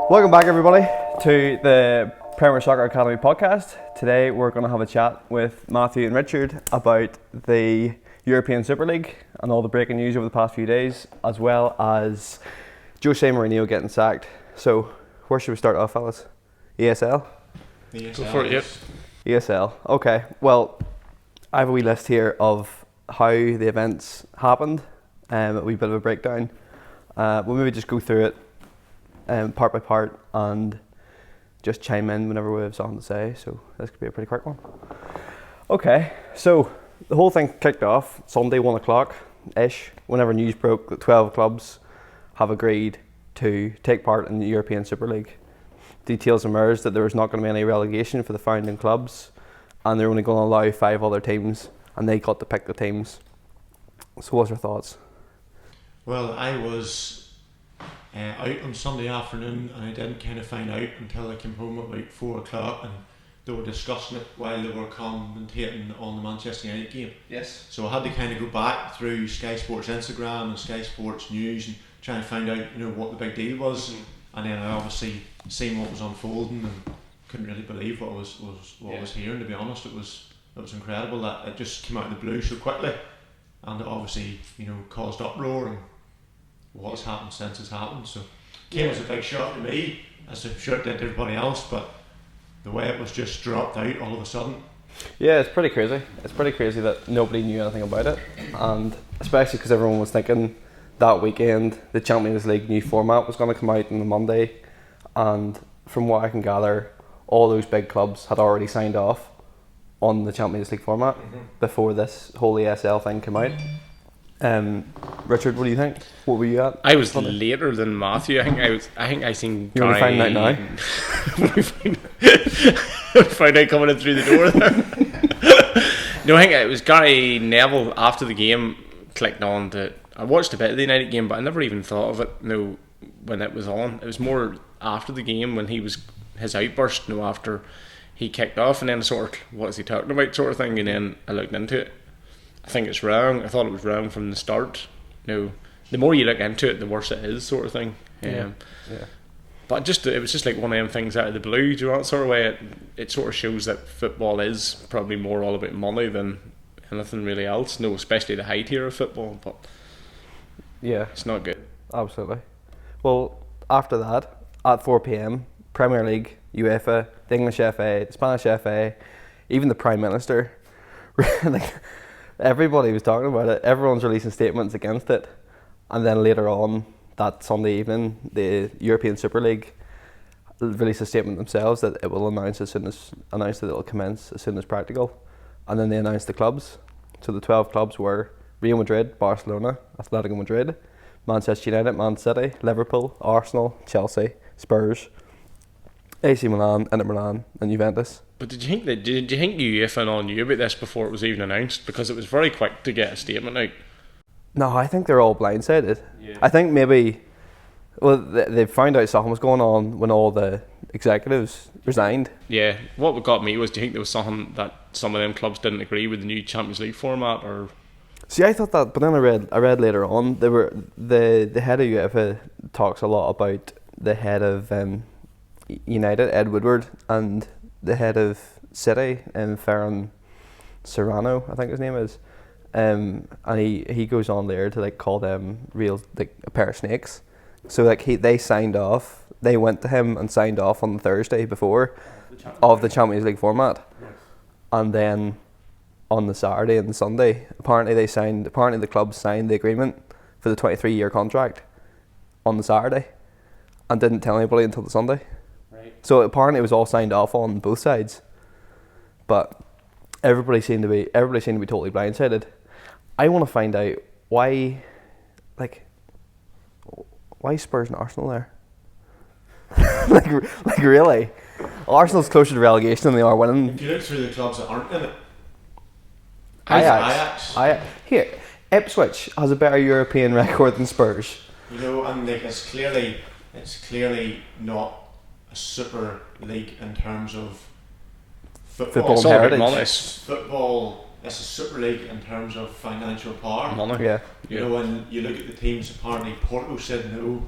Welcome back, everybody, to the Premier Soccer Academy podcast. Today we're going to have a chat with Matthew and Richard about the European Super League and all the breaking news over the past few days, as well as Josè Mourinho getting sacked. So, where should we start off, fellas? ESL? Go for it, yep. ESL. Okay, well, I have a wee list here of how the events happened, a wee bit of a breakdown. We'll maybe just go through it part by part and just chime in whenever we have something to say, so this could be a pretty quick one. Okay, so the whole thing kicked off Sunday 1 o'clock ish, whenever news broke that 12 clubs have agreed to take part in the European Super League. Details emerged that there was not going to be any relegation for the founding clubs, and they're only going to allow 5 other teams, and they got to pick the teams. So what's your thoughts? Well, I was out on Sunday afternoon, and I didn't kind of find out until I came home about 4 o'clock, and they were discussing it while they were commentating on the Manchester United game. Yes. So I had to kind of go back through Sky Sports Instagram and Sky Sports News and try and find out, what the big deal was. And then I obviously seen what was unfolding and couldn't really believe what I was hearing. To be honest, it was incredible that it just came out of the blue so quickly, and it obviously caused uproar, and what's happened since it's happened. So it was a big shock to me, as I'm sure it did to everybody else, but the way it was just dropped out all of a sudden. Yeah, it's pretty crazy. It's pretty crazy that nobody knew anything about it, and especially because everyone was thinking that weekend the Champions League new format was going to come out on the Monday, and from what I can gather, all those big clubs had already signed off on the Champions League format before this whole ESL thing came out. Richard, what do you think? What were you at? I was later than Matthew. I think I seen. You want to find out now? Find out coming in through the door there. No, I think it was Gary Neville after the game clicked on to. I watched a bit of the United game, but I never even thought of it. When it was on, it was more after the game when his outburst. After he kicked off, and then sort of what is he talking about, sort of thing, and then I looked into it. I think it's wrong. I thought it was wrong from the start. The more you look into it, the worse it is, sort of thing. But it was just like one of them things out of the blue. Do you know that sort of way? It sort of shows that football is probably more all about money than anything really else. Especially the high tier of football. But yeah, it's not good. Absolutely. Well, after that, at 4 p.m, Premier League, UEFA, the English FA, the Spanish FA, even the Prime Minister, everybody was talking about it. Everyone's releasing statements against it, and then later on that Sunday evening, the European Super League released a statement themselves that it will announce that it will commence as soon as practical, and then they announced the clubs. So the 12 clubs were Real Madrid, Barcelona, Atletico Madrid, Manchester United, Man City, Liverpool, Arsenal, Chelsea, Spurs, AC Milan, Inter Milan, and Juventus. But did you think UEFA and all knew about this before it was even announced? Because it was very quick to get a statement out. No, I think they're all blindsided. Yeah. I think maybe, they found out something was going on when all the executives resigned. Yeah, what got me was, do you think there was something that some of them clubs didn't agree with the new Champions League format, or? See, I thought that, but then I read later on, they were the head of UEFA talks a lot about the head of United, Ed Woodward, and the head of City, Ferran Serrano, I think his name is, and he goes on there to call them real a pair of snakes. So they signed off. They went to him and signed off on the Thursday before of the Champions League format, and then on the Saturday and the Sunday, apparently the club signed the agreement for the 23-year contract on the Saturday, and didn't tell anybody until the Sunday. So apparently it was all signed off on both sides, but everybody seemed to be totally blindsided. I want to find out why Spurs and Arsenal there. Really, Arsenal's closer to relegation than they are winning. If you look through the clubs that aren't in it, Ajax. Here, Ipswich has a better European record than Spurs. And it's clearly not a super league in terms of football heritage. Football is a super league in terms of financial power. Money. Yeah. When you look at the teams, apparently Porto said no.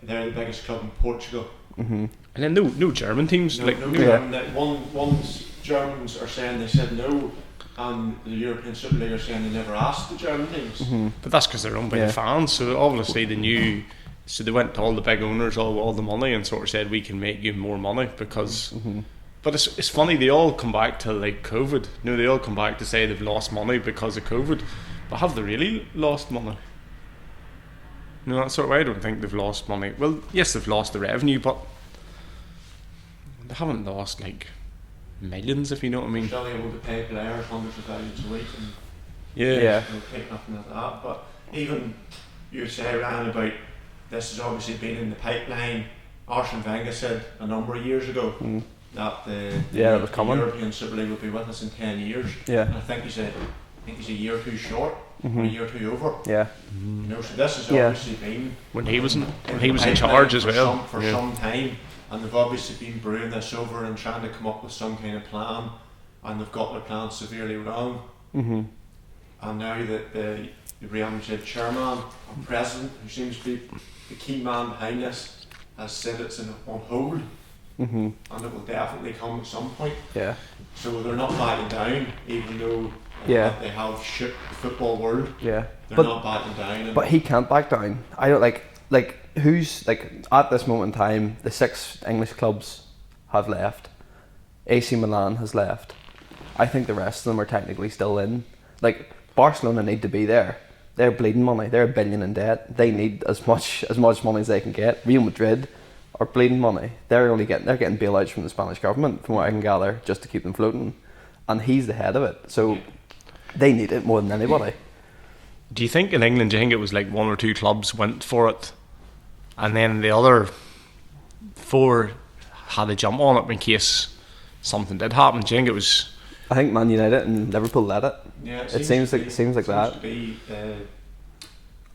they're the biggest club in Portugal. Mm-hmm. And then no German teams. No, like no no, German. One Germans are saying they said no, and the European Super League are saying they never asked the German teams. Mm-hmm. But that's because they're owned by the fans. So obviously they knew. So they went to all the big owners, all the money, and sort of said, we can make you more money because. Mm-hmm. But it's funny, they all come back to like COVID. No, they all come back to say they've lost money because of COVID. But have they really lost money? No, that sort of way. I don't think they've lost money. Well, yes, they've lost the revenue, but they haven't lost like millions, if you know what I mean. They're still able to pay players hundreds of thousands a week, and Yeah. they'll take nothing of that. But even you say, Ryan, about this has obviously been in the pipeline. Arsene Wenger said a number of years ago that the it was coming. European Super League will be with us in 10 years. Yeah. And I think he's a year or two short, or a year or two over. Yeah. You know, so this has obviously been When he was in pipeline charge as for well. some time, and they've obviously been brewing this over and trying to come up with some kind of plan, and they've got their plan severely wrong. Mm-hmm. And now that the Real Madrid chairman and president, who seems to be the key man behind this, has said it's on hold, and it will definitely come at some point. Yeah. So they're not backing down, even though they have shook the football world. Yeah. They're not backing down. But he can't back down. I don't like who's like at this moment in time. The 6 English clubs have left. AC Milan has left. I think the rest of them are technically still in. Like Barcelona need to be there. They're bleeding money. They're $1 billion in debt. They need as much money as they can get. Real Madrid are bleeding money. They're getting bailouts from the Spanish government, from what I can gather, just to keep them floating. And he's the head of it, so they need it more than anybody. Do you think in England, it was like 1 or 2 clubs went for it, and then the other 4 had a jump on it in case something did happen? Do you think it was? I think Man United and Liverpool led it. Yeah, it seems like that. To be,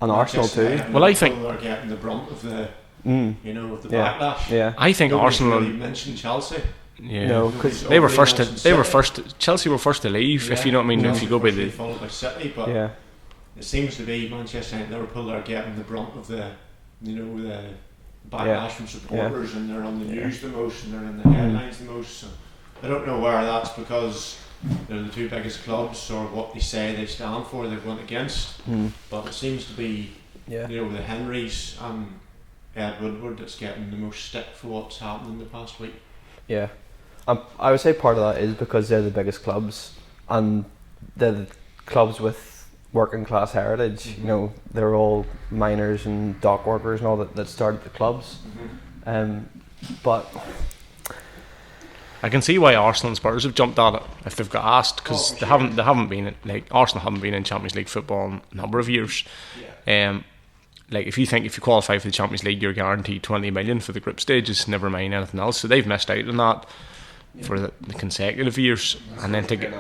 and Arsenal too. Well, I think they're getting the brunt of the backlash. Yeah. I think Nobody's Arsenal really mentioned Chelsea. Yeah, no, because they were first. Chelsea were first to leave. If you know what I mean. If you go by the followed by City, but it seems to be Manchester and Liverpool are getting the brunt of the backlash from supporters, and they're on the news the most, and they're in the headlines the most. So I don't know where that's because they're the 2 biggest clubs, or what they say they stand for, they've went against. But it seems to be the Henrys and Ed Woodward that's getting the most stick for what's happened in the past week. Yeah. I would say part of that is because they're the biggest clubs, and they're the clubs with working class heritage. You know, they're all miners and dock workers and all that started the clubs. But I can see why Arsenal and Spurs have jumped at it if they've got asked, because they haven't been like Arsenal haven't been in Champions League football in a number of years. Like if you qualify for the Champions League, you're guaranteed 20 million for the group stages, never mind anything else. So they've missed out on that for the consecutive years, and then to get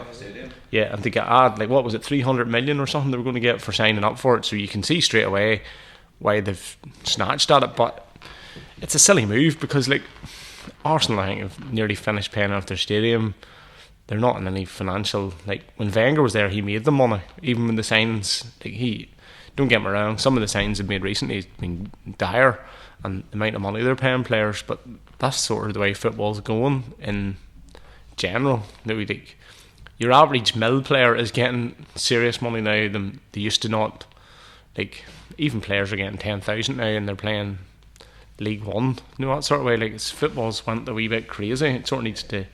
like what was it, 300 million or something they were going to get for signing up for it. So you can see straight away why they've snatched at it, but it's a silly move because like Arsenal, I think, have nearly finished paying off their stadium. They're not in any financial, like when Wenger was there, he made them money. Even when the signings, like don't get me wrong, some of the signings they've made recently have been dire, and the amount of money they're paying players, but that's sort of the way football's going in general. Like, your average mill player is getting serious money now than they used to not. Like even players are getting 10,000 now, and they're playing League One. You know, that sort of way. Like football's went a wee bit crazy. It sort of needs to.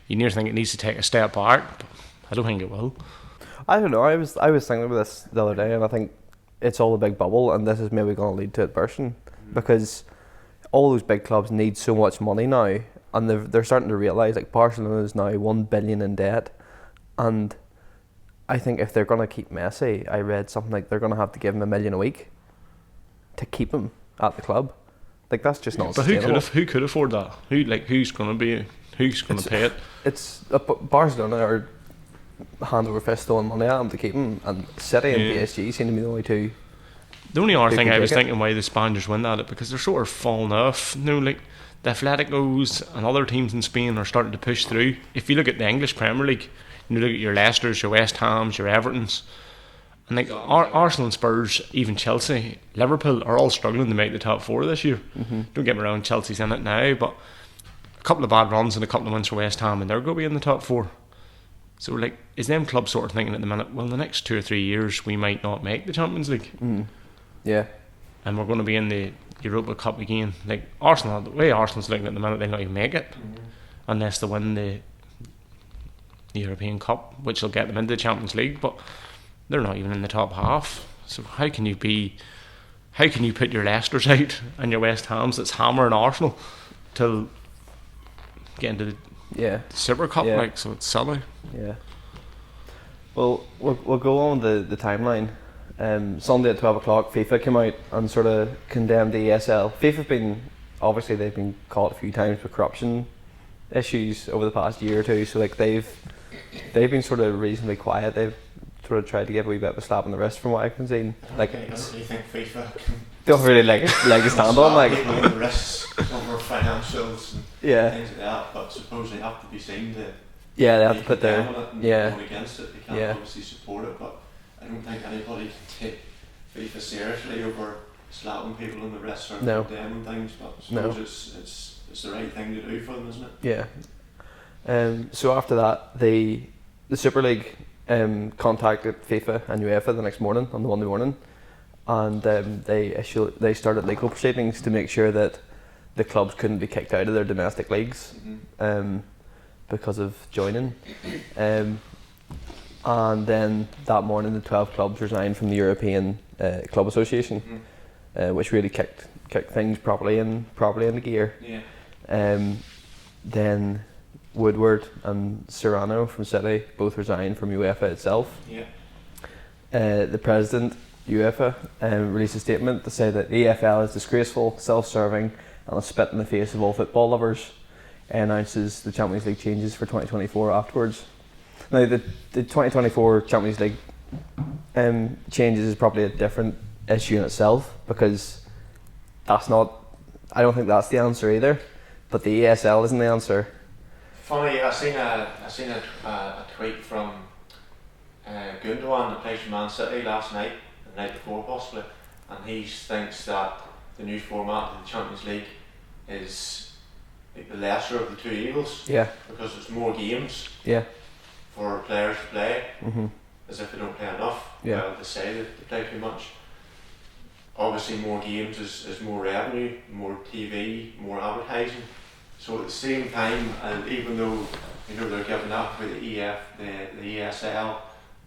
You near think it needs to take a step back, but I don't think it will. I don't know. I was thinking about this the other day, and I think it's all a big bubble, and this is maybe going to lead to it bursting, because all those big clubs need so much money now, and they're starting to realise, like Barcelona is now $1 billion in debt, and I think if they're going to keep Messi, I read something like they're going to have to give him $1 million a week to keep him at the club. Like that's just not sustainable. But who could afford that? Who's going to pay it? It's Barcelona are hand over fist throwing money at him to keep him, and City and PSG seem to be the only two. The only other thing I was thinking why the Spaniards win at it, because they're sort of falling off. You know, like the Atleticos and other teams in Spain are starting to push through. If you look at the English Premier League, you look at your Leicesters, your West Hams, your Evertons, And like Arsenal and Spurs, even Chelsea, Liverpool are all struggling to make the top 4 this year. Don't get me wrong, Chelsea's in it now, but a couple of bad runs and a couple of wins for West Ham and they're going to be in the top 4. So like, is them clubs sort of thinking at the minute, well, in the next 2 or 3 years we might not make the Champions League. Yeah. And we're going to be in the Europa Cup again. Like Arsenal, the way Arsenal's looking at the minute, they'll not even make it unless they win the European Cup, which will get them into the Champions League, but they're not even in the top half. So how can you put your Leicesters out and your West Hams that's hammering Arsenal till get into the Super Cup? Like, so it's silly. Yeah. Well, we'll go on the timeline. Sunday at 12 o'clock, FIFA came out and sort of condemned the ESL. They've been caught a few times with corruption issues over the past year or two. So like they've been sort of reasonably quiet. They've sort of tried to give a wee bit of a slap on the wrist from what I can see. Like, I don't really think FIFA don't really like to stand on like people on the wrists over financials and things like that. But suppose they have to be seen to they have to put their going against it. They can't obviously support it, but I don't think anybody can take FIFA seriously over slapping people on the wrists or condemning things. But I suppose it's the right thing to do for them, isn't it? Yeah. So after that, the Super League contacted FIFA and UEFA the next morning, on the Monday morning, and they started legal proceedings to make sure that the clubs couldn't be kicked out of their domestic leagues because of joining. And then that morning, the 12 clubs resigned from the European Club Association, which really kicked things properly into gear. Then Woodward and Serrano from City both resigned from UEFA itself. The president, UEFA, released a statement to say that the EFL is disgraceful, self-serving, and a spit in the face of all football lovers. Announces the Champions League changes for 2024 afterwards. Now, the 2024 Champions League changes is probably a different issue in itself, because I don't think that's the answer either. But the ESL isn't the answer. Funny, I seen a tweet from Gundogan, that plays for Man City, last night, the night before possibly, and he thinks that the new format of the Champions League is like the lesser of the two evils. Because there's more games. For players to play, as if they don't play enough. Well, they say that they play too much. Obviously, more games is more revenue, more TV, more advertising. So at the same time, and even though they're giving up with the ESL,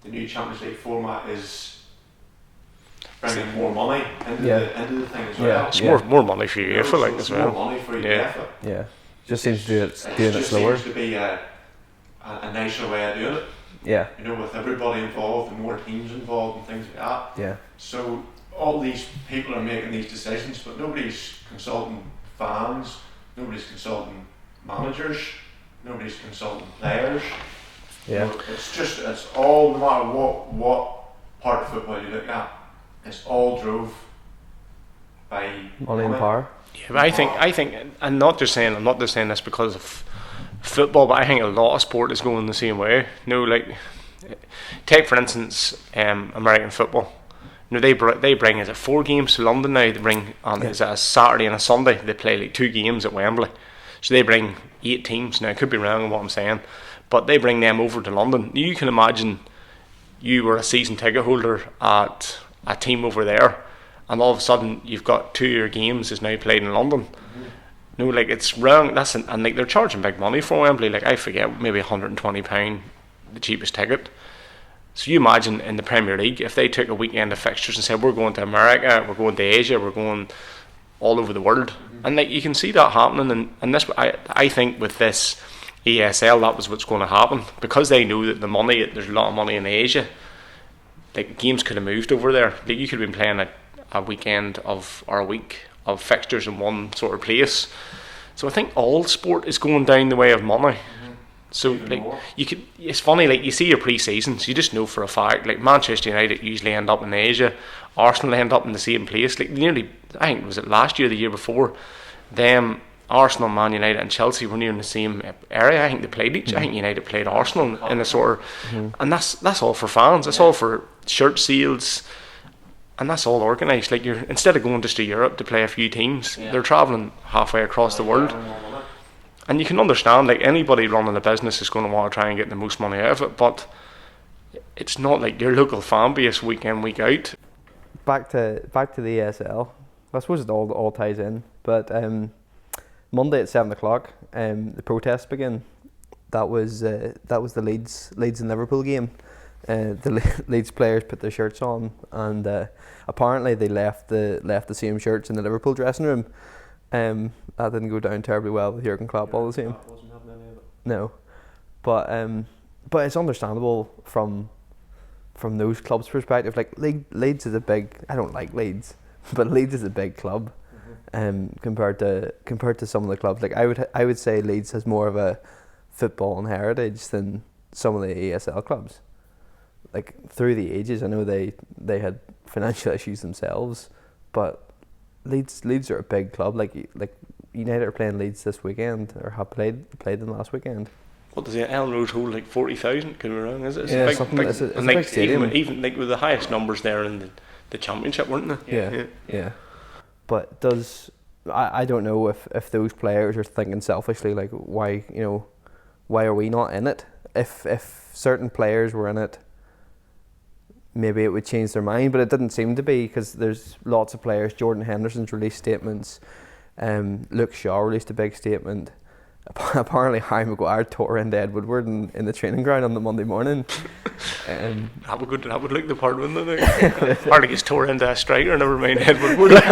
the new Champions League format is bringing more money into the thing as well. It's more money for UEFA, like as well. More money for UEFA. Just seems to do it slower. Seems to be a nicer way of doing it. With everybody involved and more teams involved and things like that. So all these people are making these decisions, but nobody's consulting fans, nobody's consulting managers, nobody's consulting players. It's all, no matter what part of football you look at, it's all drove by money and power. But I think, and I'm not just saying this because of football, but I think a lot of sport is going the same way. Like, take for instance American football. They bring, is it 4 games to London now? They bring on is it a Saturday and a Sunday? They play like 2 games at Wembley. So they bring 8 teams. Now I could be wrong in what I'm saying, but they bring them over to London. You can imagine you were a season ticket holder at a team over there, and all of a sudden you've got 2 of your games is now played in London. Like, it's wrong. And like, they're charging big money for Wembley. Like, I forget, maybe £120 the cheapest ticket. So you imagine in the Premier League, if they took a weekend of fixtures and said, we're going to America, we're going to Asia, we're going all over the world, and like, you can see that happening. And this, I think with this ESL, that was what's going to happen, because they know that there's a lot of money in Asia. Like, games could have moved over there. Like, you could have been playing a weekend or a week of fixtures in one sort of place. So I think all sport is going down the way of money. So even like more. It's funny, like, you see your pre-seasons, you just know for a fact, like, Manchester United usually end up in Asia, Arsenal end up in the same place. Like, nearly, I think, was it last year, the year before, them, Arsenal, Man United and Chelsea were near in the same area. I think they played each. I think United played Arsenal in a sort of, and that's all for fans. It's all for shirt sales, and that's all organised. Like, you're, instead of going just to Europe to play a few teams, they're travelling halfway across the world. And you can understand, like, anybody running a business is going to want to try and get the most money out of it, but it's not like your local fan base week in, week out. Back to the ESL. I suppose it all ties in, but Monday at 7:00, the protests begin. That was the Leeds and Liverpool game. The Leeds players put their shirts on, and apparently they left the same shirts in the Liverpool dressing room. That didn't go down terribly well with Jurgen Klopp all the same. No, but it's understandable from those clubs' perspective. Like, Leeds is a big. I don't like Leeds, but Leeds is a big club. Compared to some of the clubs, like I would say Leeds has more of a football heritage than some of the ESL clubs. Like, through the ages, I know they had financial issues themselves, but Leeds are a big club. Like United are playing Leeds this weekend, or have played them last weekend. What does the Ellen Road hold, like 40,000? Could be wrong, is it? Yeah, it's a and like, big stadium. Even like with the highest numbers there in the championship, weren't they? Yeah. But I don't know if those players are thinking selfishly, like, why are we not in it? If certain players were in it, maybe it would change their mind, but it didn't seem to be, because there's lots of players. Jordan Henderson's released statements. Luke Shaw released a big statement. Apparently Harry Maguire tore into Ed Woodward in the training ground on the Monday morning. That would look the part, wouldn't it? Hardly gets tore into a striker, never mind Ed Woodward.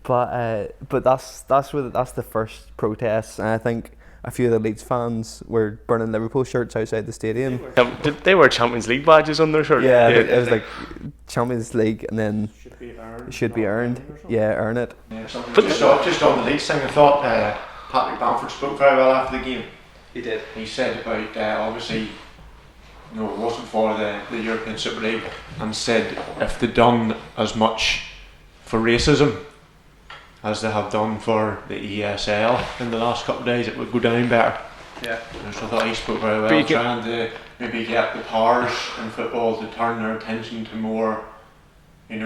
But that's the first protest, and I think a few of the Leeds fans were burning Liverpool shirts outside the stadium. They wear Champions League badges on their shirt. Yeah, it was like Champions League, and then should be earned. Yeah, earn it. Yeah, but just on the Leeds thing, I thought Patrick Bamford spoke very well after the game. He did. He said about obviously, it wasn't for the European Super League, and said if they'd done as much for racism as they have done for the ESL in the last couple of days, it would go down better. Yeah. So I thought he spoke very well, trying to maybe get the powers in football to turn their attention to more,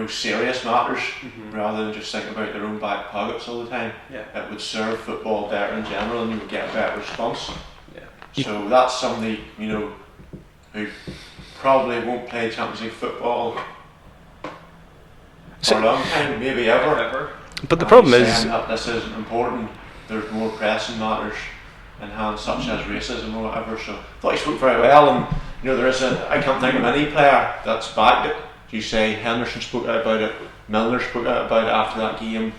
serious matters, rather than just think about their own back pockets all the time. Yeah. It would serve football better in general, and you would get a better response. Yeah. So that's somebody, who probably won't play Champions League football for a long time, maybe ever. But the problem is that this isn't important. There's more pressing matters in hand, such as racism or whatever. So I thought he spoke very well, and I can't think of any player that's backed it. You say Henderson spoke out about it, Milner spoke out about it after that game.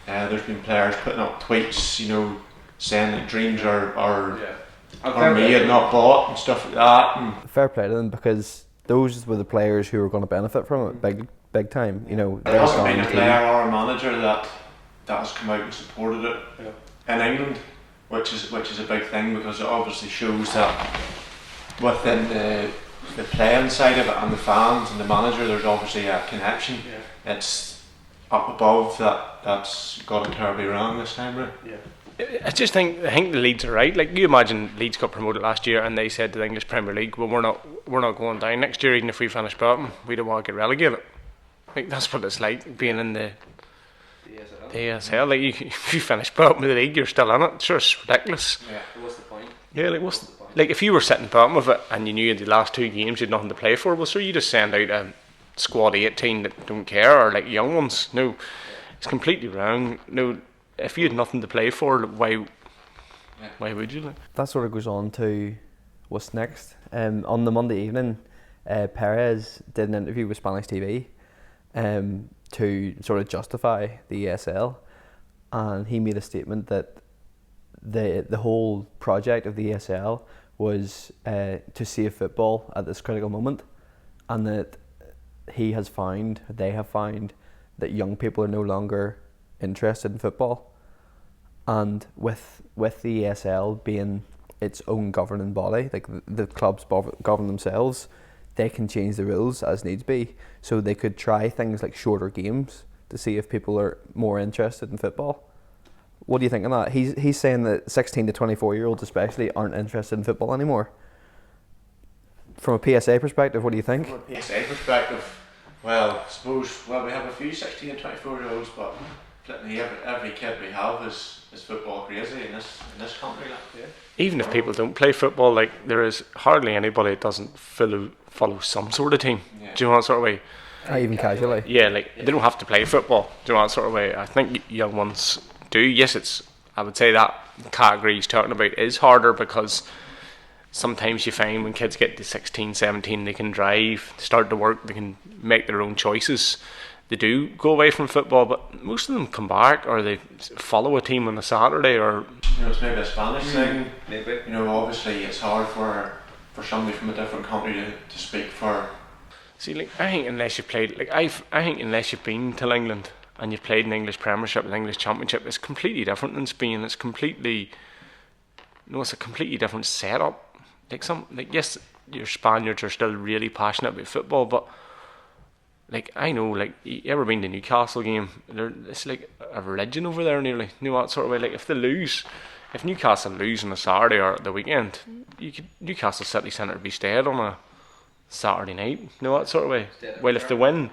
There's been players putting up tweets, saying that dreams are made, not bought, and stuff like that. And fair play to them, because those were the players who were going to benefit from it big time. There hasn't been a player or a manager that has come out and supported it in England, which is a big thing, because it obviously shows that within the playing side of it and the fans and the manager, there's obviously a connection. It's up above that's got it terribly wrong this time round. I think the Leeds are right. Like, you imagine Leeds got promoted last year and they said to the English Premier League, well, we're not going down next year, even if we finish bottom. We don't want to get relegated. Like, that's what it's like being in the ESL. Like, if you finish bottom of the league, you're still in it. Sure, it's ridiculous. Yeah, what's the point? Yeah, like if you were sitting bottom of it and you knew in the last 2 games you had nothing to play for, well, sure, you just send out a squad 18 that don't care, or like young ones. No, it's completely wrong. No, if you had nothing to play for, why would you? That sort of goes on to what's next. On the Monday evening, Perez did an interview with Spanish TV to sort of justify the ESL, and he made a statement that the whole project of the ESL was to save football at this critical moment, and that they have found that young people are no longer interested in football, and with the ESL being its own governing body, like the clubs govern themselves, they can change the rules as needs be. So they could try things like shorter games to see if people are more interested in football. What do you think of that? He's saying that 16 to 24-year-olds especially aren't interested in football anymore. From a PSA perspective, what do you think? From a PSA perspective, well, I suppose we have a few 16 and 24-year-olds, but every kid we have is football crazy in this country. Yeah. Even if people don't play football, like there is hardly anybody that doesn't follow some sort of team. Yeah. Do you know what sort of way? Even casually. Yeah, like they don't have to play football. Do you know what sort of way? I think young ones do. Yes, I would say that category he's talking about is harder because sometimes you find when kids get to 16, 17, they can drive, start to work, they can make their own choices. They do go away from football, but most of them come back or they follow a team on a Saturday or... It's maybe a Spanish thing. Maybe. Obviously it's hard for somebody from a different country to speak for... See, like, I think unless you've played... Like, I think unless you've been to England and you've played an English Premiership, an English Championship, it's completely different than Spain. It's completely... it's a completely different setup. Yes, your Spaniards are still really passionate about football, but like I know, like you ever been to Newcastle game? It's like a religion over there nearly. You know that sort of way. Like if Newcastle lose on a Saturday or the weekend, Newcastle City Centre would be stayed on a Saturday night. You know that sort of way. Well, if they win,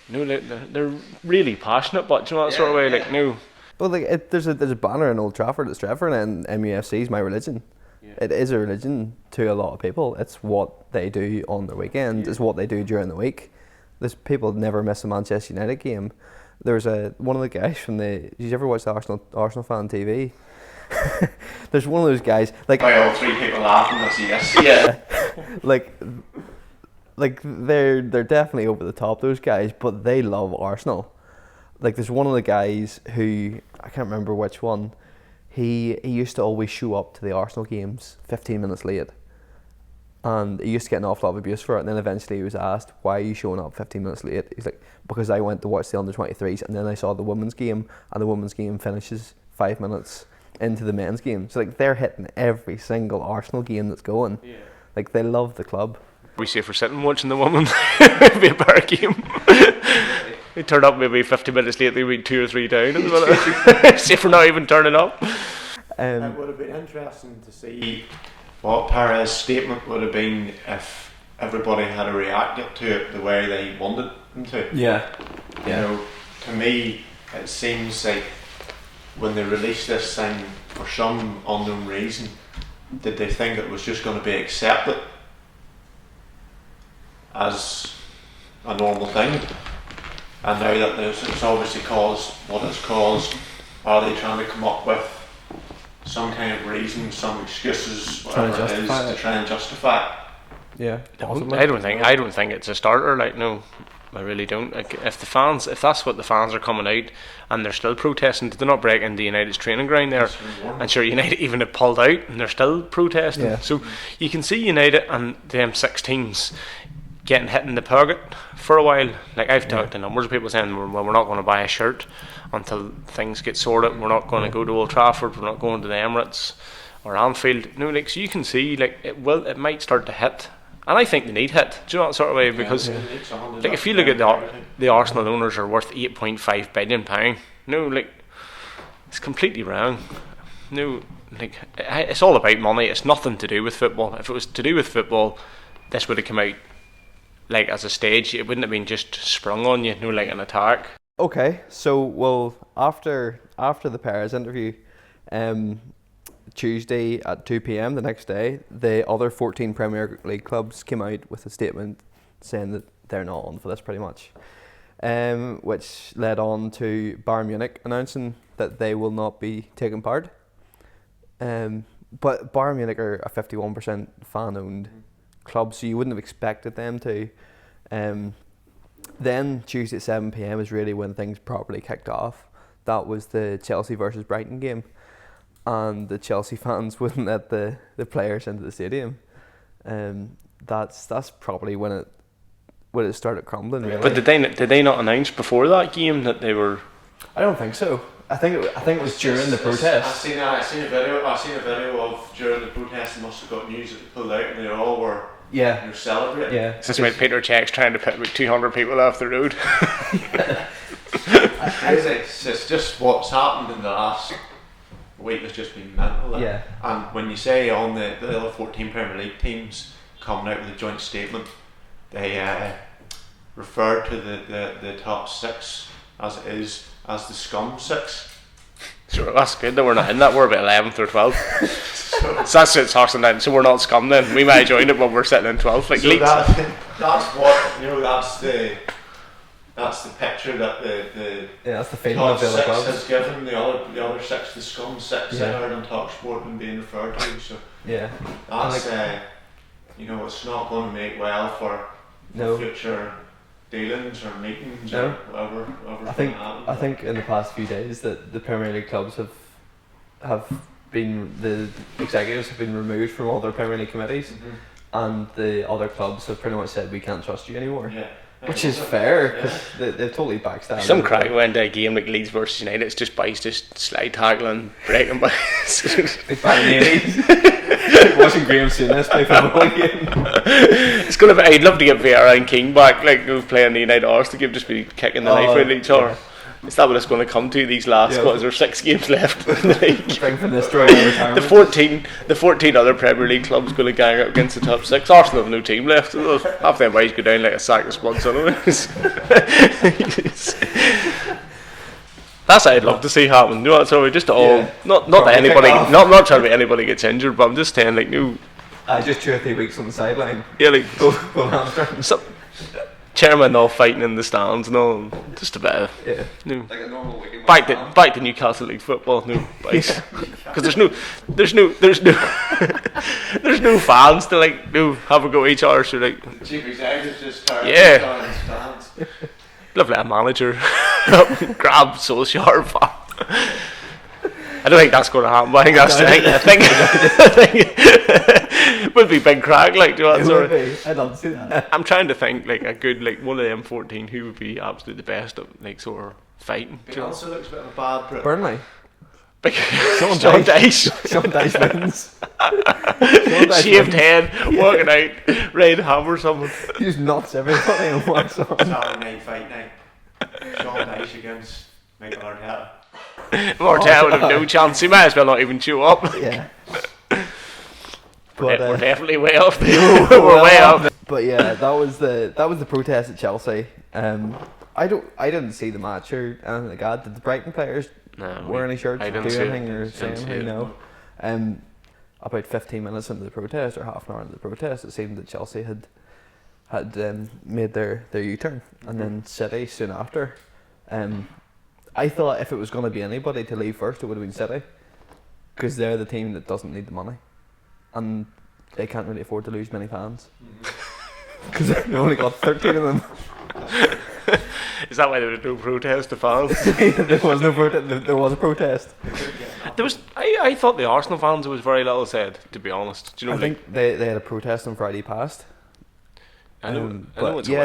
they're really passionate. But you know that sort of way. Like no. Well, like there's a banner in Old Trafford that's Trevor and MUFC's My Religion. Yeah. It is a religion to a lot of people. It's what they do on the weekend. It's what they do during the week. There's people never miss a Manchester United game. There's one of the guys from did you ever watch the Arsenal fan TV? There's one of those guys like all three people laughing. That's yes. Yeah. like they're definitely over the top, those guys, but they love Arsenal. Like there's one of the guys who I can't remember which one. He used to always show up to the Arsenal games 15 minutes late, and he used to get an awful lot of abuse for it. And then eventually he was asked, "Why are you showing up 15 minutes late?" He's like, "Because I went to watch the under-23s, and then I saw the women's game, and the women's game finishes 5 minutes into the men's game." So like they're hitting every single Arsenal game that's going. Yeah. Like they love the club. We say for sitting watching the women, it'd be a better game. They turn up maybe 50 minutes late, they went 2 or 3 down. See if we're not even turning up. It would have been interesting to see what Perez's statement would have been if everybody had reacted to it the way they wanted them to. Yeah. To me, it seems like when they released this thing, for some unknown reason, did they think it was just going to be accepted as a normal thing? And now that it's obviously caused what it's caused, are they trying to come up with some kind of reason, some excuses, whatever it is, to try and justify it? Yeah, I don't think it's a starter. Like no, I really don't. Like, if that's what the fans are coming out and they're still protesting, they're not breaking the United's training ground there. And sure, United even have pulled out and they're still protesting. Yeah. So you can see United and them 6 teams getting hit in the pocket for a while. Like I've talked to numbers of people saying, well, we're not going to buy a shirt until things get sorted. We're not going to go to Old Trafford. We're not going to the Emirates or Anfield. So you can see like it might start to hit, and I think they need hit. Do you know that sort of way? Because like if you look at the Arsenal owners are worth £8.5 billion. It's completely wrong. It's all about money. It's nothing to do with football. If it was to do with football, this would have come out like as a stage. It wouldn't have been just sprung on you, like an attack. Okay, so after the Perez interview, Tuesday at 2 p.m. the next day, the other 14 Premier League clubs came out with a statement saying that they're not on for this, pretty much, which led on to Bayern Munich announcing that they will not be taking part. But Bayern Munich are a 51% fan-owned club, so you wouldn't have expected them to. Then Tuesday at 7 p.m. is really when things properly kicked off. That was the Chelsea versus Brighton game, and the Chelsea fans wouldn't let the players into the stadium. That's probably when it started crumbling. Really. But did they not announce before that game that they were? I don't think so. I think it was during the protest. I've seen a video of during the protest. They must have got news that they pulled out, and they all were. Yeah. You're celebrating. Yeah. This is why Peter Cech's trying to put about 200 people off the road. It's just what's happened in the last week has just been mental. Yeah. And when you say on the other 14 Premier League teams coming out with a joint statement, they refer to the top six as it is as the scum six. Sure, that's good that we're not in that. We're about 11th or 12th. So that's it's Arsenal then. So we're not scum then. We might join it, but we're sitting in 12th. Like so that's what that's the picture that the that's the feeling top of the other six clubs has given the other six, the scum six that are on Talk Sport and being referred to. So that's it's not going to make well for future dealings or meetings or whatever. I think in the past few days that the Premier League clubs have been, the executives have been removed from all their Premier League committees, and the other clubs have pretty much said we can't trust you anymore. Yeah. Which is fair, because they've totally backstabbed. Some crack went to a game like Leeds versus United. It's just boys just slide tackling, breaking by. Watching Graham Souness play football again. It's gonna be. I'd love to get Vieira and King back, like who's playing the United Arsenal game, just be kicking the knife out at each other. Is that what it's going to come to these last? What is there 6 games left in the league? Bring Van Nistelrooy in retirement. The 14 other Premier League clubs going to gang up against the top 6. Arsenal have no team left. Half them boys go down like a sack of spuds anyways. That's what I'd love to see happen. You know what? So just all not that anybody, not trying to be anybody gets injured, but I'm just saying like just 2 or 3 weeks on the sideline. Yeah, like go hamstring. Chairman all fighting in the stands and all, just a bit of like a normal weekend. Back to Newcastle League football, because there's no there's no fans to have a go at each other. So like chief executive just tired yeah, stands. Lovely a manager grab Solskjaer. I don't think that's going to happen, but I think would be big crack, like, do you know what? Would be. I'd love to see that. I'm trying to think like a good one of them 14 who would be absolutely the best at sort of fighting. It also looks a bit of a bad Brit. Burnley. Sean Dyche. Sean Dyche wins. Shaved head, walking out, ready to hammer someone. He's nuts everybody and what's on. Saturday night fight night. Sean Dyche against Michael Arteta. Arteta would have no chance. He might as well not even chew up. Yeah. But, we're definitely way off. We're way up. But yeah, that was the protest at Chelsea. I didn't see the match or anything like that. Did the Brighton players wear any shirts or do anything or say anything? No. About 15 minutes into the protest or half an hour into the protest, it seemed that Chelsea had made their U-turn, and then City soon after. I thought if it was going to be anybody to leave first, it would have been City, because they're the team that doesn't need the money, and they can't really afford to lose many fans, because they've only got 13 of them. Is that why there was no protest to fans? There was no protest. There was a protest. There was. I thought the Arsenal fans, there was very little said, to be honest. Do you know? I think they had a protest on Friday past. I know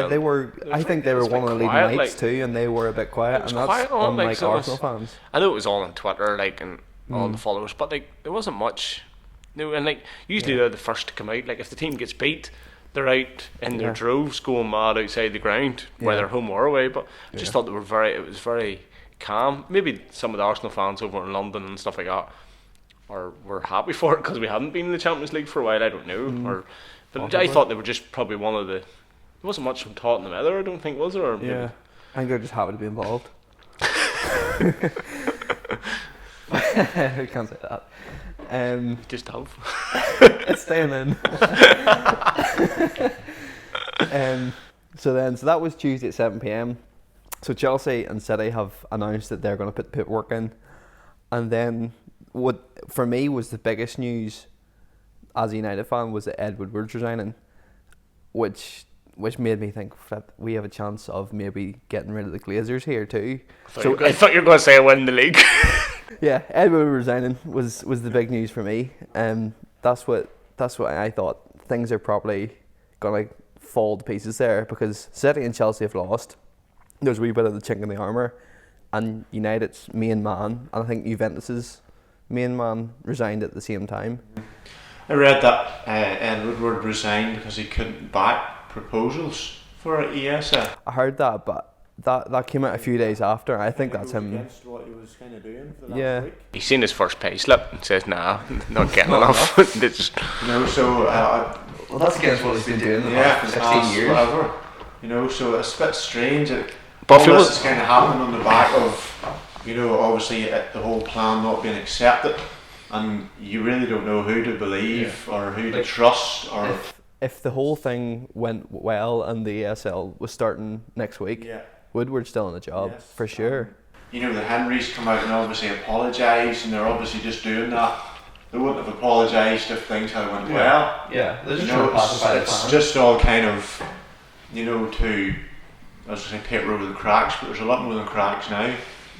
they were. I think they were one of the leading lights too, and they were a bit quiet, and that's unlike Arsenal fans. I know it was all on Twitter, and all the followers, but there wasn't much. And usually they're the first to come out. Like if the team gets beat, they're out in their droves going mad outside the ground, whether home or away. But I just thought it was very calm. Maybe some of the Arsenal fans over in London and stuff like that were happy for it because we hadn't been in the Champions League for a while. I don't know, but I thought they were just probably one of the. There wasn't much from Tottenham either, I don't think, was there? Or I think they're just happy to be involved. I can't say that. Just have. It's staying in. So that was Tuesday at 7 p.m. So Chelsea and City have announced that they're going to put the paperwork in, and then what for me was the biggest news as a United fan was that Ed Woodward's resigning, which made me think that we have a chance of maybe getting rid of the Glazers here too. I thought you were going to say win the league. Yeah, Ed Woodward resigning was the big news for me. That's what I thought. Things are probably gonna fall to pieces there because City and Chelsea have lost. There's a wee bit of the chink in the armour, and United's main man, and I think Juventus's main man resigned at the same time. I read that Ed Woodward resigned because he couldn't back proposals for ESL. I heard that, but that came out a few days after. I think that's him. Against what he was kind of doing for the last Yeah. week. He's seen his first pay slip and says, nah, not getting enough. They just, So Well, that's against what he's been doing for 16 years. Whatever. So it's a bit strange. But All feel this is kind of happening on the back of, obviously the whole plan not being accepted, and you really don't know who to believe or who to trust or. If the whole thing went well and the ESL was starting next week, Woodward's still in the job for sure. The Henrys come out and obviously apologise, and they're obviously just doing that. They wouldn't have apologised if things had went well. Yeah, they're just trying to pacify the it's fans. just all kind of, to, I was going to say paper over the cracks, but there's a lot more than cracks now.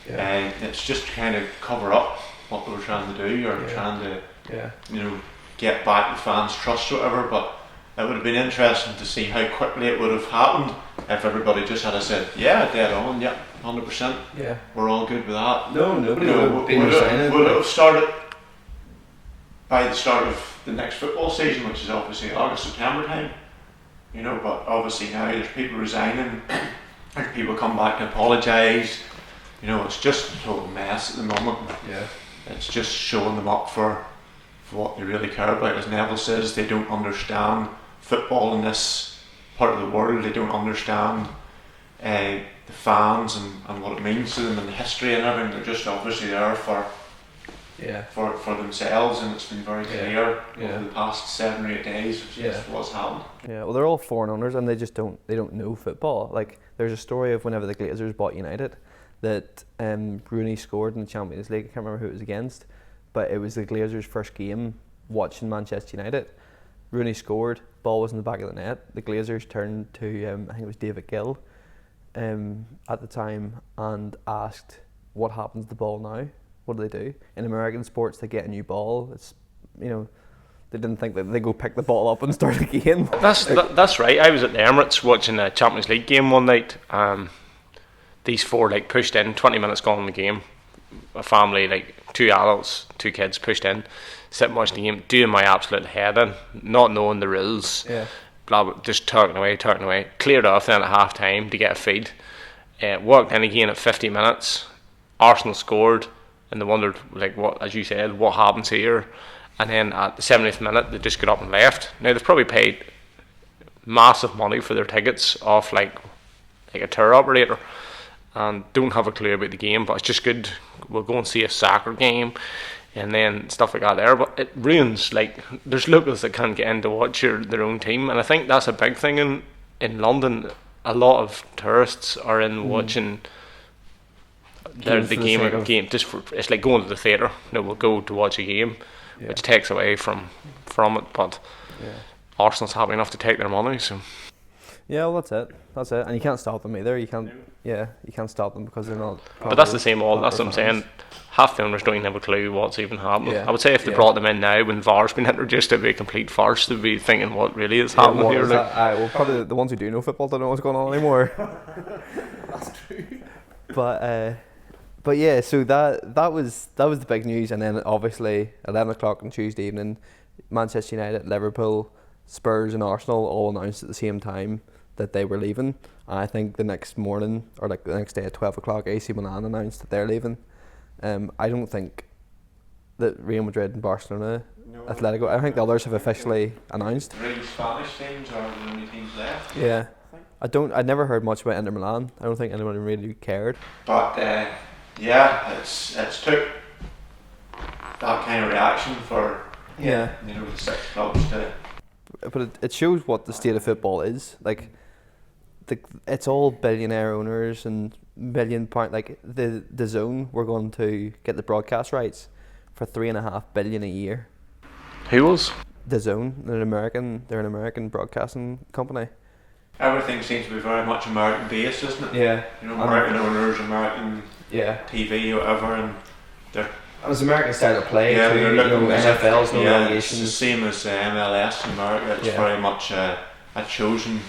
And it's just kind of cover up what they were trying to do, or trying to, get back the fans' trust or whatever. But it would have been interesting to see how quickly it would have happened if everybody just had said, dead on, 100%. Yeah. We're all good with that. No, nobody would have been resigning. Would it have started by the start of the next football season, which is obviously August, September time? But obviously now there's people resigning, there's people come back and apologise. It's just a total mess at the moment. Yeah. It's just showing them up for what they really care about. As Neville says, they don't understand football in this part of the world. They don't understand the fans and what it means to them and the history and everything. They're just obviously there for themselves, and it's been very clear over the past 7 or 8 days of just what's happened. Yeah, well, they're all foreign owners and they don't know football. Like, there's a story of whenever the Glazers bought United that Rooney scored in the Champions League. I can't remember who it was against, but it was the Glazers' first game watching Manchester United. Rooney scored, ball was in the back of the net. The Glazers turned to I think it was David Gill at the time and asked, what happens to the ball now? What do they do? In American sports, they get a new ball. It's, they didn't think that they go pick the ball up and start again. That's right. I was at the Emirates watching a Champions League game one night. These four pushed in, 20 minutes gone in the game. A family, 2 adults, 2 kids pushed in, sitting watching the game, doing my absolute head in, not knowing the rules. Blah, blah, just talking away. Cleared off then at half time to get a feed. Walked in again at 50 minutes. Arsenal scored. And they wondered, what, as you said, what happens here? And then at the 70th minute, they just got up and left. Now, they've probably paid massive money for their tickets off a tour operator, and don't have a clue about the game, but it's just good. We'll go and see a soccer game and then stuff like that there. But it ruins, there's locals that can't get in to watch their own team, and I think that's a big thing in London. A lot of tourists are in watching the game just for, it's like going to the theatre. We'll go to watch a game, which takes away from it. But Arsenal's happy enough to take their money. So well, that's it. And you can't stop them either. You can't stop them because they're not. But that's the same. That's what I'm saying. Half the owners don't even have a clue what's even happening. I would say if they brought them in now when VAR's been introduced, it'd be a complete farce. They'd be thinking what really is happening here. Well, probably the ones who do know football don't know what's going on anymore. That's true. But yeah, so that was the big news, and then obviously 11 o'clock on Tuesday evening, Manchester United, Liverpool, Spurs, and Arsenal all announced at the same time that they were leaving. And I think the next morning or the next day at 12 o'clock, AC Milan announced that they're leaving. I don't think that Real Madrid and Barcelona, Atletico, I think the others have officially announced. Really, Spanish teams are the only teams left. Yeah, I'd never heard much about Inter Milan. I don't think anyone really cared. But it's took that kind of reaction for the 6 clubs to. But it shows what the state of football is. It's all billionaire owners and £1 billion. The Zone were going to get the broadcast rights for $3.5 billion a year. Who was? The Zone. They're an American broadcasting company. Everything seems to be very much American based, isn't it? Yeah. American owners, American TV, whatever, and they're. And it's American style of play. Yeah, too, they're looking NFL's no it's the relegations. same as MLS in America. It's very much a chosen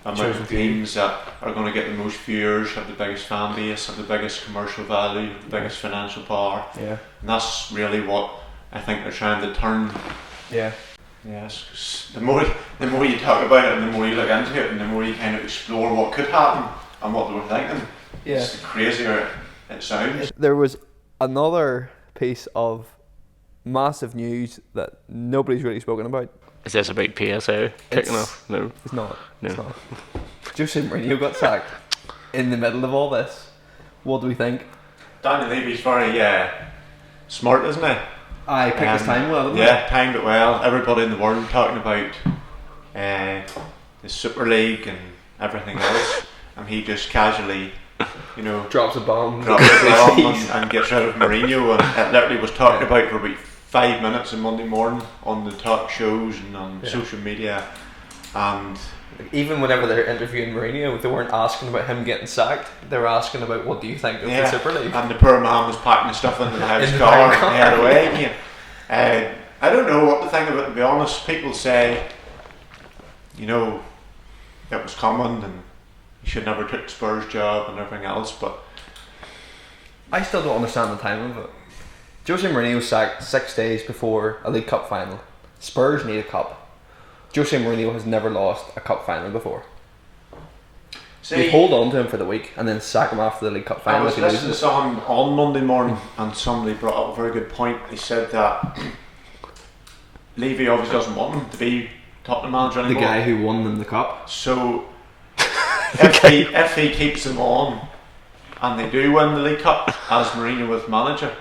amount of teams that are going to get the most viewers, have the biggest fan base, have the biggest commercial value, the biggest financial power. Yeah. And that's really what I think they're trying to turn. Yeah. Yes, 'cause the more you talk about it and the more you look into it and the more you kind of explore what could happen, and what they were thinking. Yeah. It's the crazier it sounds. There was another piece of massive news that nobody's really spoken about. Is this about PSO kicking off? No. It's not. No. It's not. Josè Mourinho got sacked in the middle of all this. What do we think? Danny Levy's very smart, isn't he? I picked his time well, didn't Yeah, timed it well. Everybody in the world talking about the Super League and everything else, and he just casually, Drops a bomb. And gets rid of Mourinho, and it literally was talked about for about 5 minutes on Monday morning on the talk shows and on social media, and even whenever they're interviewing Mourinho, they weren't asking about him getting sacked. They were asking about what do you think of the Super League. And the poor man was packing the stuff into the house car and head away again. I don't know what to think of it, to be honest. People say, it was coming and he should never took the Spurs job and everything else, but I still don't understand the timing of it. Josè Mourinho was sacked 6 days before a League Cup final. Spurs need a cup. Josè Mourinho has never lost a cup final before. They hold on to him for the week and then sack him after the League Cup final. I was listening to someone on Monday morning and somebody brought up a very good point. They said that Levy obviously doesn't want him to be Tottenham manager anymore. The guy who won them the cup. So if he keeps them on and they do win the League Cup as Mourinho was manager,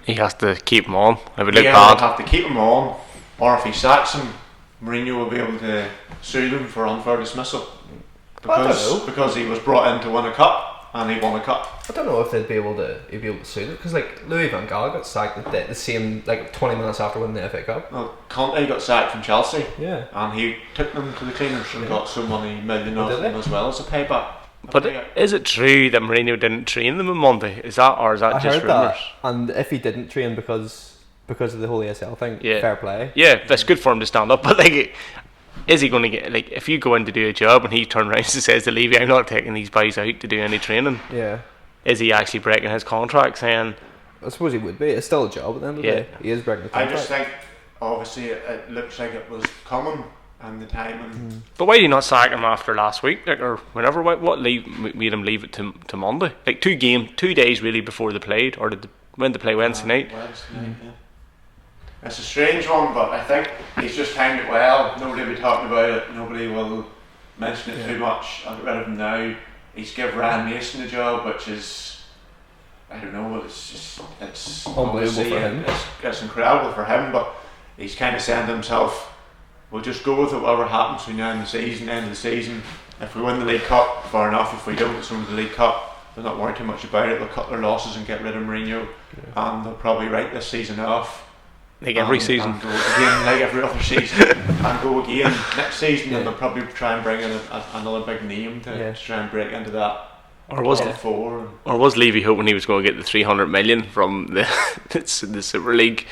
He has to keep him on. It would look they'll bad. have to keep him on, or if he sacks him, Mourinho will be able to sue them for unfair dismissal because he was brought in to win a cup and he won a cup. I don't know if they'd be able to sue it because Louis van Gaal got sacked the same 20 minutes after winning the FA Cup. Well, Conte got sacked from Chelsea, and he took them to the cleaners and got so many million off them as well as a payback. But is it true that Mourinho didn't train them on Monday? Is that just rumours? That, and if he didn't train because of the whole ESL thing, fair play. Yeah, that's good for him to stand up. But is he going to get if you go in to do a job and he turns around and says to Levy, "I'm not taking these boys out to do any training"? Yeah. Is he actually breaking his contract? Saying, I suppose he would be. It's still a job at the end of the day. He is breaking the contract. I just think, obviously, it looks like it was coming and the time. But why did he not sack him after last week, or whenever? What made him leave it to Monday? 2 days really before they played, or when they play Wednesday night? Wednesday night, yeah. It's a strange one, but I think he's just timed it well. Nobody will be talking about it. Nobody will mention it too much. I'll get rid of him now. He's give Ryan Mason the job, which is, I don't know, it's unbelievable for him. It's incredible for him, but he's kind of saying to himself, we'll just go with it, whatever happens between now and the end of the season. If we win the League Cup, fair enough. If we don't, it's only the League Cup. They're not worried too much about it. They'll cut their losses and get rid of Mourinho, and they'll probably write this season off. Like every season. And go again, like every other season, and go again next season, and they'll probably try and bring in another big name to try and break into that. Or was Levy hoping he was going to get the 300 million from the Super League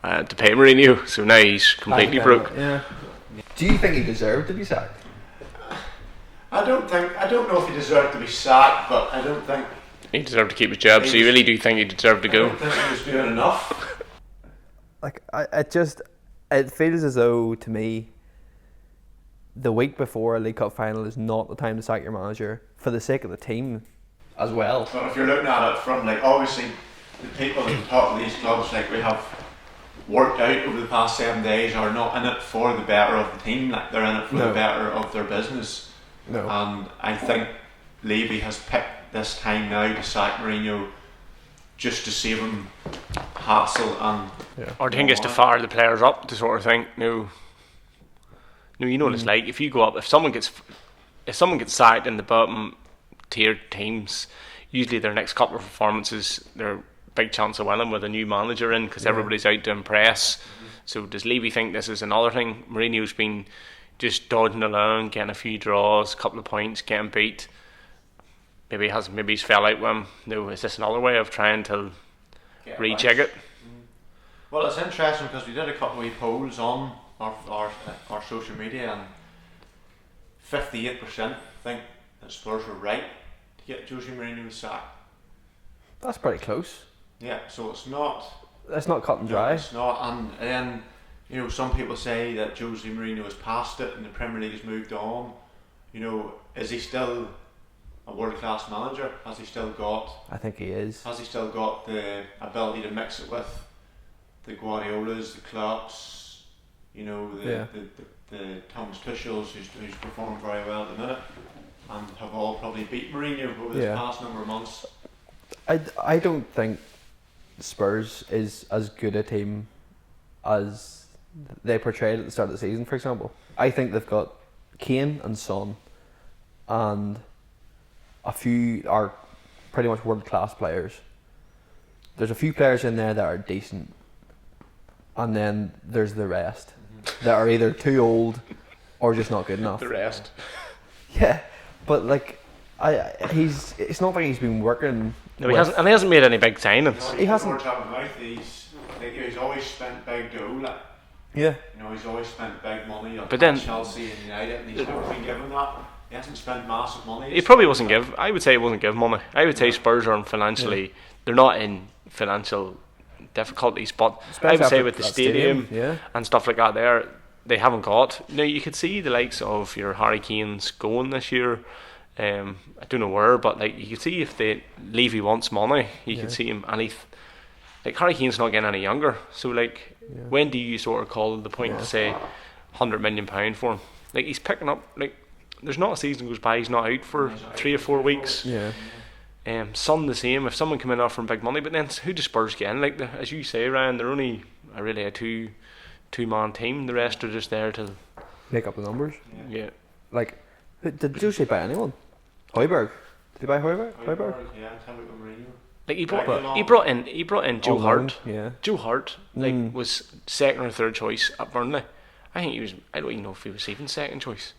to pay Mourinho? So now he's completely broke. Yeah. Do you think he deserved to be sacked? I don't know if he deserved to be sacked, but I don't think he deserved to keep his job. So you really do think he deserved to go? I don't think he was doing enough. It feels as though to me the week before a League Cup final is not the time to sack your manager for the sake of the team as well. But if you're looking at it from obviously the people at the top of these clubs we have worked out over the past 7 days are not in it for the better of the team, they're in it for the better of their business. No. And I think Levy has picked this time now to sack Mourinho just to save him hassle and. Or do you think it's to fire the players up to sort of think, no, you know what it's like. If you go up, if someone gets sacked in the bottom tier teams, usually their next couple of performances, they're a big chance of winning with a new manager in because everybody's out to impress. So does Levy think this is another thing? Mourinho's been just dodging along, getting a few draws, a couple of points, getting beat. Maybe he's fell out with him. No, is this another way of trying to recheck it? Well, it's interesting because we did a couple of polls on our social media, and 58% think that Spurs were right to get Josè Mourinho sacked. That's pretty close. Yeah, so it's not. It's not cut and dry. It's not, and then some people say that Josè Mourinho has passed it and the Premier League has moved on. Is he still a a world class manager? Has he still got? I think he is. Has he still got the ability to mix it with the Guardiolas, the Klopps, you know, the Thomas Tuchels, who's performed very well at the minute, and have all probably beat Mourinho over this past number of months? I don't think Spurs is as good a team as they portrayed at the start of the season, for example. I think they've got Kane and Son and a few are pretty much world class players. There's a few players in there that are decent, and then there's the rest that are either too old or just not good enough. The rest. Yeah, but like, it's not like he's been working. No, he hasn't made any big signings. No, he hasn't. He's always spent big dough. Like, yeah. You know, he's always spent big money on But then, Chelsea and United, and he's never been given that. He hasn't spent massive money. He probably wasn't give. I would say he wasn't give money. I would say Spurs aren't financially. Yeah. They're not in financial difficulties, but I would say with the stadium and stuff like that, they haven't got. Now you could see the likes of your Harry Kane's going this year. I don't know where, but like you could see if Levy wants money, you could see him, and like Harry Kane's not getting any younger. So like, when do you sort of call the point to say £100 million for him? Like he's picking up. Like there's not a season goes by he's not out for 3 or 4 weeks. Yeah. Son the same. If someone come in offering big money, but then who does Spurs get in? Like as you say, Ryan, they're only really a two-man team. The rest are just there to make up the numbers. Yeah. Like, did José buy anyone? Højbjerg. Did he buy Højbjerg? Yeah, tell me Mourinho. Like he brought in Joe Hart. Yeah. Joe Hart was second or third choice at Burnley. I don't even know if he was even second choice.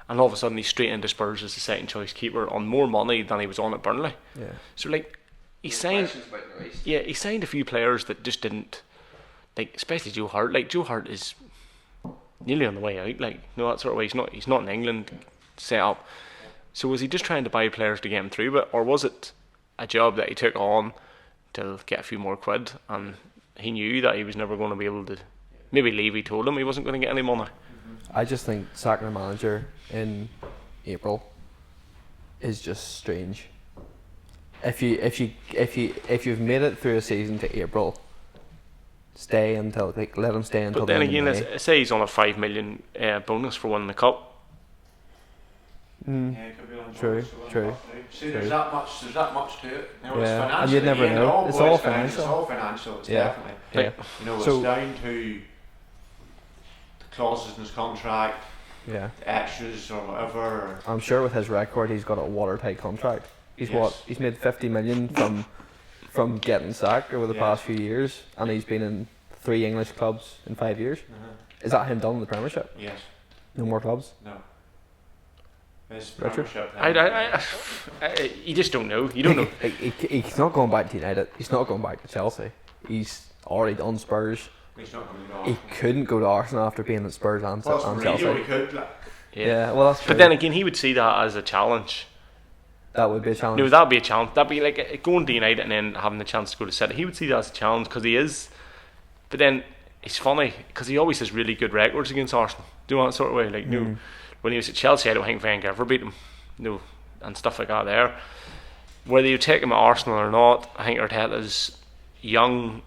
And all of a sudden he's straight into Spurs as the second choice keeper on more money than he was on at Burnley. Yeah. So like he signed a few players that just didn't, like, especially Joe Hart. Like Joe Hart is nearly on the way out. Like, no, that sort of way. He's not in England set up. So was he just trying to buy players to get him through it, or was it a job that he took on to get a few more quid, and he knew that he was never going to be able to? Maybe Levy told him he wasn't going to get any money. I just think sacking a manager in April is just strange. If you've made it through a season to April, stay until let him stay until. But then again, let's say he's on a $5 million bonus for winning the cup. Yeah, it could be on True. See, there's that much to it. You know, yeah, it's and you'd never know. It's all financial. It's all financial. It's definitely. Yeah. You know, it's down to the clauses in his contract. Yeah. The extras or whatever. I'm sure with his record, he's got a watertight contract. He's made 50 million from getting sacked over the past few years, and he's been in 3 English clubs in 5 years. Is that him done in the Premiership? Yes. No more clubs? No. Richard? You just don't know. You don't know. He's not going back to United. He's not going back to Chelsea. He's already done Spurs. He's not going to go. He couldn't go to Arsenal after being at Spurs and Chelsea. He could. Yeah, well, that's true. But then again, he would see that as a challenge. That would be a challenge. No, that would be a challenge. That'd be like going to United and then having the chance to go to City. He would see that as a challenge because he is. But then it's funny because he always has really good records against Arsenal. Do you know that sort of way? Like, no, when he was at Chelsea, I don't think Wenger ever beat him. No, and stuff like that there. Whether you take him at Arsenal or not, I think Arteta's young.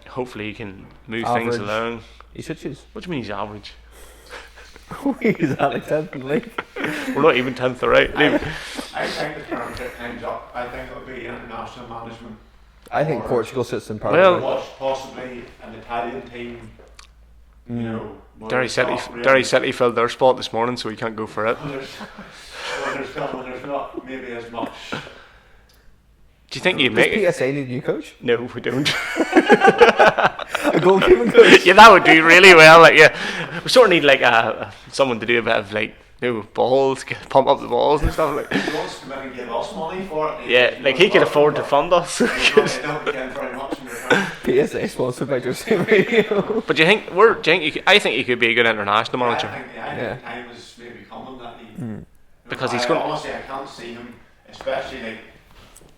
Hopefully he can move things along. He should choose. What do you mean he's average? He's at 10th in the league. We're not even 10th, right? I think the Premiership ends up. I think it'll be international management. I think Portugal sits in Parliament. Well, possibly an Italian team. You know, Derry City filled their spot this morning, so he can't go for it. There's not maybe as much. Do you think you'd make it? Does PSA need a new coach? No, we don't. A goalkeeping coach? Yeah, that would do really well. Like, yeah, we sort of need like someone to do a bit of like, balls, pump up the balls and stuff like. He wants to come in and give us money for it. Yeah, like he can afford to fund us. Very much in return. PSA sponsored by Josè Mourinho. But do you think? I think he could be a good international manager. I think time is maybe coming that he. Because he's going. Honestly, I can't see him, especially like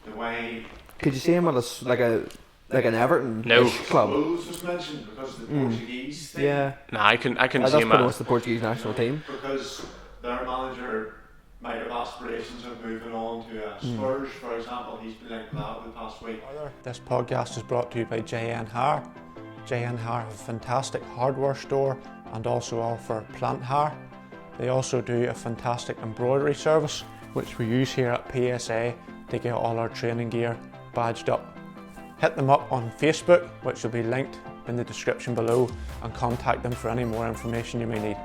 the way. Could you see him at like an Everton club? Wolves was mentioned because of the Portuguese thing. Yeah. Nah, I couldn't see him. That's pretty much the Portuguese national team. Because their manager might have aspirations of moving on to Spurs, for example. He's been linked with that over the past week. This podcast is brought to you by JN Hair. JN Hair have a fantastic hardware store and also offer plant hair. They also do a fantastic embroidery service, which we use here at PSA to get all our training gear badged up. Hit them up on Facebook, which will be linked in the description below, and contact them for any more information you may need.